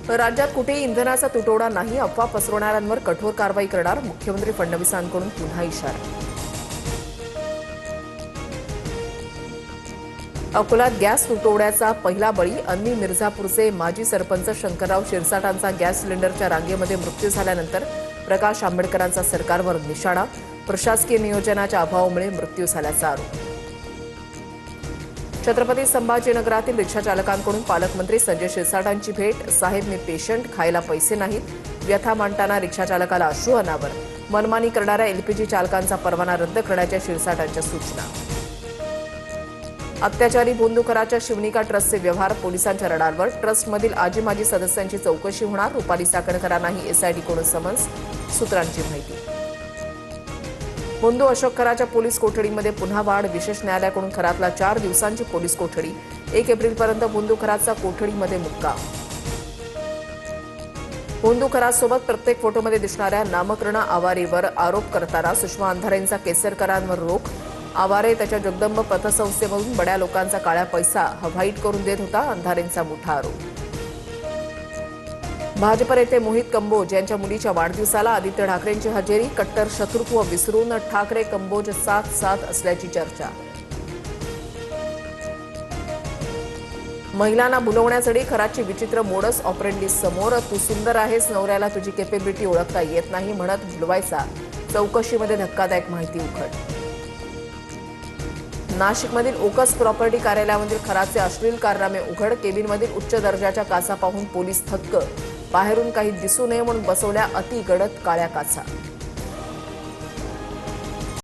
राज्यात कुठेही इंधनाचा तुटवडा नाही, अफवा पसरवणाऱ्यांवर कठोर कारवाई करणार, मुख्यमंत्री फडणवीसांकडून पुन्हा इशारा. अकोल्यात गॅस तुटवड्याचा पहिला बळी. अन्नी मिर्झापूरचे माजी सरपंच शंकरराव शिरसाटांचा गॅस सिलेंडरच्या रांगेमध्ये मृत्यू झाल्यानंतर प्रकाश आंबेडकरांचा सरकारवर निशाणा. प्रशासकीय नियोजनाच्या अभावामुळे मृत्यू झाल्याचा आरोप. छत्रपती संभाजीनगरातील रिक्षाचालकांकडून पालकमंत्री संजय शिरसाटांची भेट. साहेब मी पेशंट, खायला पैसे नाहीत. व्यथा मांडताना रिक्षाचालकाला अश्रू अनावर. मनमानी करणाऱ्या एलपीजी चालकांचा परवाना रद्द करण्याच्या शिरसाटांच्या सूचना. अत्याचारी भोंदूकराच्या शिवनिका ट्रस्टचे व्यवहार पोलिसांच्या रडारवर. ट्रस्टमधील आजी माजी सदस्यांची चौकशी होणार. रुपाली चाकणकरांनाही एसआयटीकडून समन्स, सूत्रांची माहिती. भोंदू अशोक खराच्या पोलीस कोठडीमध्ये पुन्हा वाढ. विशेष न्यायालयाकडून खरातला 4 दिवसांची पोलीस कोठडी. 1 एप्रिलपर्यंत भोंदू खरातचा कोठडीमध्ये मुक्काम. भोंदू खरातसोबत प्रत्येक फोटोमध्ये दिसणाऱ्या नामकरण आवारेवर आरोप करताना सुषमा अंधारेंचा केसरकरांवर रोख. आवारे त्याच्या जगदंब पतसंस्थेमधून बड्या लोकांचा काळा पैसा व्हाईट करून देत होता, अंधारेंचा मोठा आरोप. भाजप नेते मोहित कंबोज यांच्या मुलीच्या वाढदिवसाला आदित्य ठाकरेंची हजेरी. कट्टर शत्रुत्व विसरून ठाकरे कंबोज साथ असल्याची चर्चा. महिलांना भुलवण्यासाठी खराची विचित्र मोडस ऑपरेंडी समोर. तू सुंदर आहेस, नवऱ्याला तुझी केपेबिलिटी ओळखता येत नाही म्हणत भुलवायचा. चौकशीमध्ये धक्कादायक माहिती उघड. नाशिकमधील ओकस प्रॉपर्टी कार्यालयामधील खराचे अश्लील कारनामे उघड. केबिनमधील उच्च दर्जाच्या काचा पाहून पोलीस थक्क. बाहेरून काही दिसू नये म्हणून बसवल्या अति गडद काळ्या काचा.